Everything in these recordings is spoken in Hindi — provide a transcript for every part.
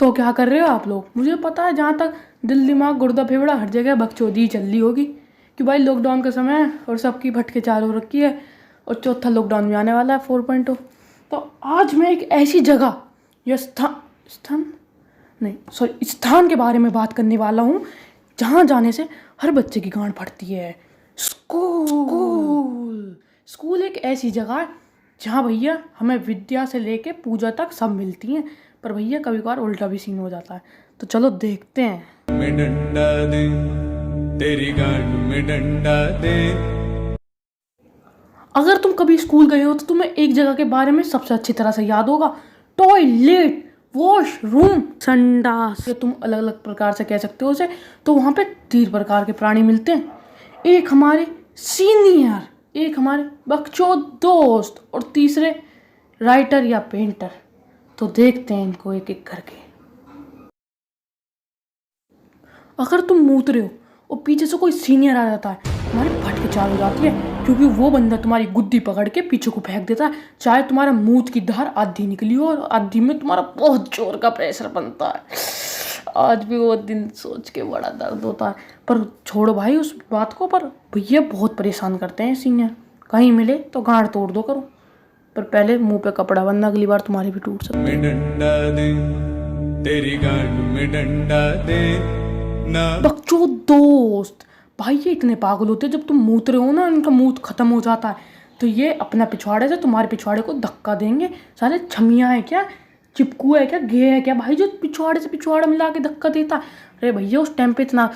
तो क्या कर रहे हो आप लोग? मुझे पता है, जहाँ तक दिल दिमाग गुर्दा फेफड़ा हर जगह बकचोदी चल रही होगी कि भाई लॉकडाउन का समय है और सबकी भटके चालू हो रखी है और चौथा लॉकडाउन भी आने वाला है 4.0। तो आज मैं एक ऐसी जगह या स्थान नहीं सॉरी स्थान के बारे में बात करने वाला हूँ जहाँ जाने से हर बच्चे की गांड फटती है। स्कूल। स्कूल एक ऐसी जगह है जहाँ भैया हमें विद्या से लेके पूजा तक सब मिलती हैं, पर भैया कभी कभार उल्टा भी सीन हो जाता है। तो चलो देखते हैं। में डंडा दे, तेरी गांड में डंडा दे। अगर तुम कभी स्कूल गए हो तो तुम्हें एक जगह के बारे में सबसे अच्छी तरह से याद होगा, टॉयलेट, वॉशरूम, संडास, ये तुम अलग अलग प्रकार से कह सकते हो उसे। तो वहाँ पे 3 प्रकार के प्राणी मिलते हैं, एक हमारे सीनियर, एक हमारे बकचोद दोस्त और तीसरे राइटर या पेंटर। तो देखते हैं इनको एक एक करके। अगर तुम मूत रहे हो और पीछे से कोई सीनियर आ जाता है, तुम्हारी फट के चाल हो जाती है, क्योंकि वो बंदा तुम्हारी गुद्दी पकड़ के पीछे को फेंक देता है, चाहे तुम्हारा मूत की धार आधी निकली हो और आधी में तुम्हारा बहुत जोर का प्रेशर बनता है। आज भी वो दिन सोच के बड़ा दर्द होता है। पर छोड़ो भाई उस बात को, पर भैया बहुत परेशान करते हैं सीनियर। कहीं मिले तो गांड तोड़ दो करो, पर पहले मुंह पे कपड़ा बंद, अगली बार तुम्हारी भी टूट सकती है। में डंडा दे, तेरी गांड में डंडा दे ना। बच्चों दोस्त भाई, ये इतने पागल होते हैं, जब तुम मूत रहे हो ना, इनका मूत खत्म हो जाता है तो ये अपना पिछवाड़े से तुम्हारे पिछवाड़े को धक्का देंगे। सारे छमियाँ है क्या, चिपकू है क्या, गे है क्या भाई, जो पिछवाड़े से पिछवाड़ा मिला के धक्का देता है। अरे भैया उस टाइम पे इतना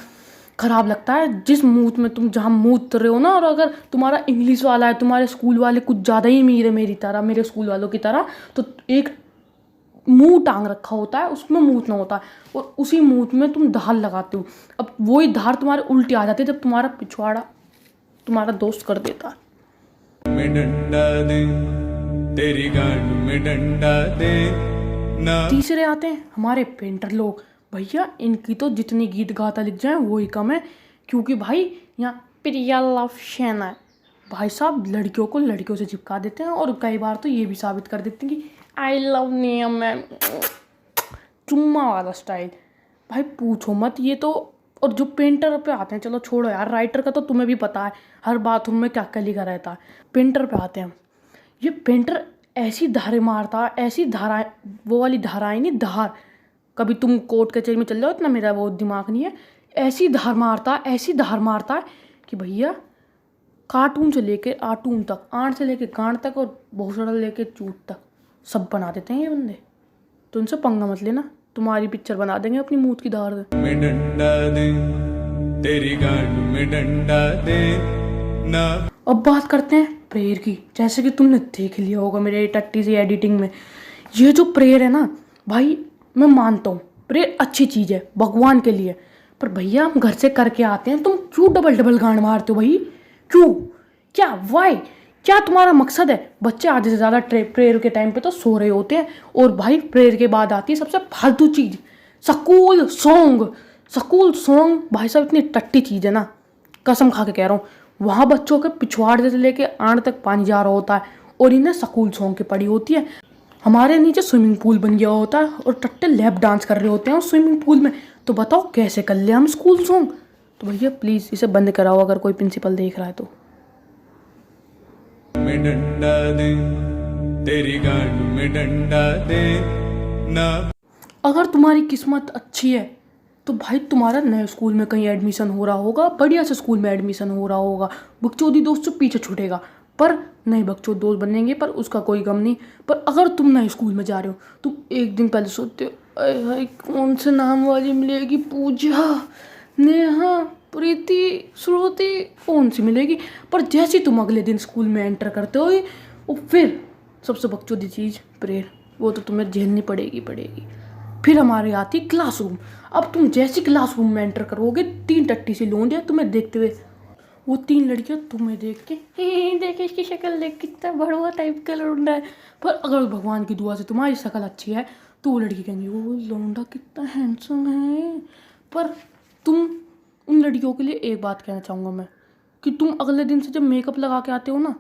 खराब लगता है जिस मूत में तुम जहाँ मूत रहे हो ना, और अगर तुम्हारा इंग्लिश वाला है, तुम्हारे स्कूल वाले कुछ ज़्यादा ही अमीर है मेरी तरह, मेरे स्कूल वालों की तरह, तो एक मुंह टांग रखा होता है, उसमें मूत ना होता है और उसी मूत में तुम धार लगाते हो। अब वही धार तुम्हारे उल्टी आ जाती है जब तुम्हारा पिछवाड़ा तुम्हारा दोस्त कर देता है। में डंडा दे, तेरी गांड में डंडा दे ना। तीसरे आते हैं हमारे पेंटर लोग। भैया इनकी तो जितनी गीत गाता लिख जाए वो ही कम है, क्योंकि भाई यहाँ प्रिया लव शेना है। भाई साहब लड़कियों को लड़कियों से चिपका देते हैं और कई बार तो ये भी साबित कर देते हैं कि आई लव नियम मैम, चुम्मा वाला स्टाइल। भाई पूछो मत ये तो। और जो पेंटर पे आते हैं, चलो छोड़ो यार, राइटर का तो तुम्हें भी पता है हर बाथरूम में क्या क्या लिखा रहता है। पेंटर पे आते हैं हम। ये पेंटर ऐसी धारें मारता है, ऐसी धाराएं, वो वाली धाराएं नहीं, धार। कभी तुम कोर्ट कचहरी में चल जाओ, इतना मेरा वो दिमाग नहीं है। ऐसी धार मारता है, ऐसी धार मारता है कि भैया कार्टून से लेके आटून तक, आंट से लेके गांड तक और भोसड़ा लेके चूट तक सब बना देते हैं ये बंदे। तो उनसे पंगा मत लेना, तुम्हारी पिक्चर बना देंगे अपनी मूत की धार से। में डंडा दे, तेरी गांड में डंडा दे ना। अब बात करते हैं प्रेयर की। जैसे कि तुमने देख लिया होगा मेरे टट्टी सी एडिटिंग में, ये जो प्रेयर है ना भाई, मैं मानता हूँ प्रेयर अच्छी चीज़ है भगवान के लिए, पर भैया हम घर से करके आते हैं, तुम क्यों डबल डबल गांड मारते हो भाई? क्यों? क्या वाई? क्या तुम्हारा मकसद है? बच्चे आधे से ज़्यादा प्रेयर के टाइम पे तो सो रहे होते हैं, और भाई प्रेयर के बाद आती है सबसे फालतू चीज़, स्कूल सॉन्ग। स्कूल सॉन्ग भाई साहब इतनी टट्टी चीज़ है ना, कसम खा के कह रहा हूँ। वहाँ बच्चों के पिछवाड़े से लेके आंट तक पानी जा रहा होता है और इन्हें स्कूल सॉन्ग की पड़ी होती है। हमारे नीचे स्विमिंग पूल बन गया होता है और टट्टे लैप डांस कर रहे होते हैं उस स्विमिंग पूल में। तो बताओ कैसे कर ले हम स्कूल सॉन्ग? तो भैया प्लीज़ इसे बंद कराओ अगर कोई प्रिंसिपल देख रहा है तो। में डंडा दे, तेरी गांड में डंडा दे ना। अगर तुम्हारी किस्मत अच्छी है तो भाई तुम्हारा नए स्कूल में कहीं एडमिशन हो रहा होगा, बढ़िया से स्कूल में एडमिशन हो रहा होगा, बकचोदी दोस्त से पीछे छूटेगा, पर नए बकचोद दोस्त बनेंगे, पर उसका कोई गम नहीं। पर अगर तुम नए स्कूल में जा रहे हो, तुम एक दिन पहले सोचते हो अरे भाई कौन से नाम वाली मिलेगी, पूजा, नेहा, प्रीति, श्रुति, कौन सी मिलेगी? पर जैसे ही तुम अगले दिन स्कूल में एंटर करते हो, और फिर सबसे बकचोदी चीज़ प्रेयर, वो तो तुम्हें झेलनी पड़ेगी। फिर हमारे आती क्लासरूम। अब तुम जैसी क्लासरूम में एंटर करोगे, 3 टट्टी सी लोंडियाँ तुम्हें देखते हुए, वो 3 लड़कियाँ तुम्हें देख के देखे इसकी शक्ल देख कितना भड़वा टाइप का लौंडा है। पर अगर भगवान की दुआ से तुम्हारी शक्ल अच्छी है तो वो लड़की कहेंगी वो लौंडा कितना हैंडसम है। पर तुम उन लड़कियों के लिए एक बात कहना चाहूँगा मैं, कि तुम अगले दिन से जब मेकअप लगा के आते हो ना,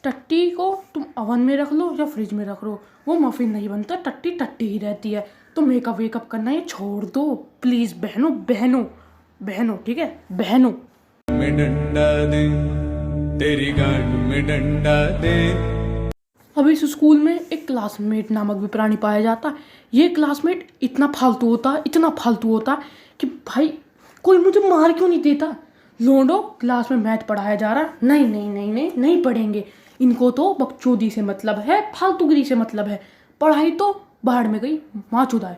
टट्टी को तुम ओवन में रख लो या फ्रिज में रख लो, वो मफ़िन नहीं बनता, टट्टी टट्टी ही रहती है। तो मेकअप वेकअप करना ये छोड़ दो प्लीज़। बहनों बहनों बहनों, ठीक है बहनों। में डंडा दे, तेरी गांड में डंडा दे। अब इस स्कूल में एक क्लासमेट नामक भी प्राणी पाया जाता है। ये क्लासमेट इतना फालतू होता है, इतना फालतू होता है कि भाई कोई मुझे मार क्यों नहीं देता। लोंडो क्लास में मैथ पढ़ाया जा रहा है, नहीं नहीं नहीं नहीं नहीं पढ़ेंगे। इनको तो बकचोदी से मतलब है, फालतूगिरी से मतलब है। पढ़ाई तो बाहर में गई, माँ चुदाए।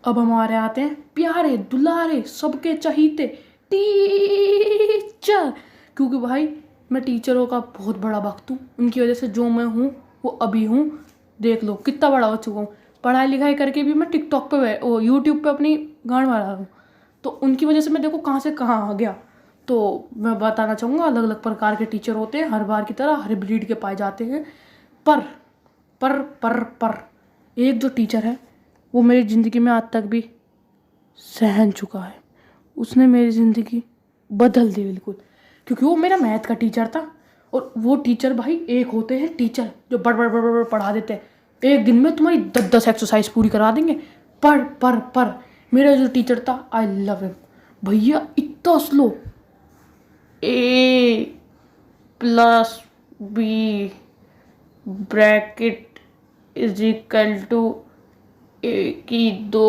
अब हमारे आते हैं प्यारे दुलारे सबके चहीते टीचर। क्योंकि भाई मैं टीचरों का बहुत बड़ा भक्त हूँ। उनकी वजह से जो मैं हूँ वो अभी हूँ। देख लो कितना बड़ा हो चुका हूँ। पढ़ाई लिखाई करके भी मैं टिकटॉक पे वो यूट्यूब पे अपनी गांड मारा हूँ। तो उनकी वजह से मैं देखो कहाँ से कहाँ आ गया। तो मैं बताना चाहूँगा अलग अलग प्रकार के टीचर होते हैं, हर बार की तरह हर ब्रीड के पाए जाते हैं। पर पर एक जो टीचर है वो मेरी ज़िंदगी में आज तक भी सहन चुका है। उसने मेरी ज़िंदगी बदल दी बिल्कुल। क्योंकि वो मेरा मैथ का टीचर था। और वो टीचर भाई एक होते हैं टीचर जो बड़ बड़ बड़ बड़ पढ़ा देते हैं। एक दिन में तुम्हारी 10 एक्सरसाइज पूरी करा देंगे। पर मेरा जो टीचर था आई लव हिम। भैया इतना slow. A plus B bracket is equal to A की 2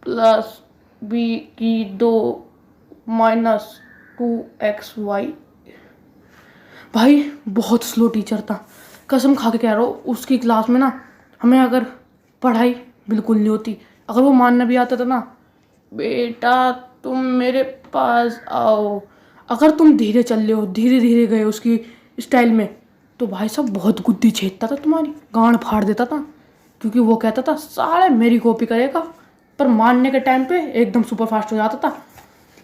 प्लस बी की 2 माइनस 2xy। भाई बहुत स्लो टीचर था, कसम खा के कह रहा हूँ। उसकी क्लास में ना हमें अगर पढ़ाई बिल्कुल नहीं होती, अगर वो मानना भी आता था ना, बेटा तुम मेरे पास आओ, अगर तुम धीरे चल रहे हो, धीरे धीरे गए उसकी स्टाइल में, तो भाई साहब बहुत गुद्दी छेदता था, तुम्हारी गांड फाड़ देता था। क्योंकि वो कहता था साले मेरी कॉपी करेगा, पर मानने के टाइम पे एकदम सुपर फास्ट हो जाता था।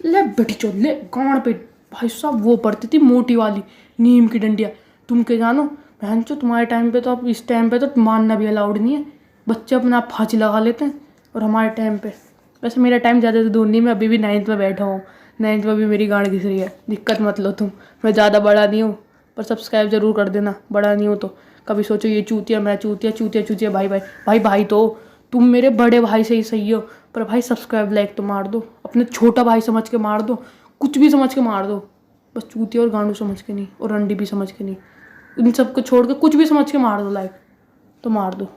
ले बेटी चो ले गांड पे। भाई साहब वो पढ़ती थी मोटी वाली नीम की डंडिया। तुम क्या जानो बहन चो, तुम्हारे टाइम पे तो, अब इस टाइम पे तो मानना भी अलाउड नहीं है। बच्चे अपने आप फांसी लगा लेते हैं। और हमारे टाइम पे, वैसे मेरा टाइम ज़्यादा तो दूर नहीं, मैं अभी भी 9th में बैठा हूँ। 9th में भी मेरी गांड घिस रही है, दिक्कत मत लो तुम। मैं ज़्यादा बड़ा नहीं हूँ, पर सब्सक्राइब ज़रूर कर देना, बड़ा नहीं हो तो। कभी सोचो ये चूतिया, मैं चूतिया, चूतिया चूतिया भाई तो तुम मेरे बड़े भाई से ही सही हो, पर भाई सब्सक्राइब लाइक तो मार दो। अपने छोटा भाई समझ के मार दो, कुछ भी समझ के मार दो, बस चूतिया और गांडू समझ के नहीं, और रंडी भी समझ के नहीं। इन सबको छोड़ के कुछ भी समझ के मार दो, लाइक तो मार दो।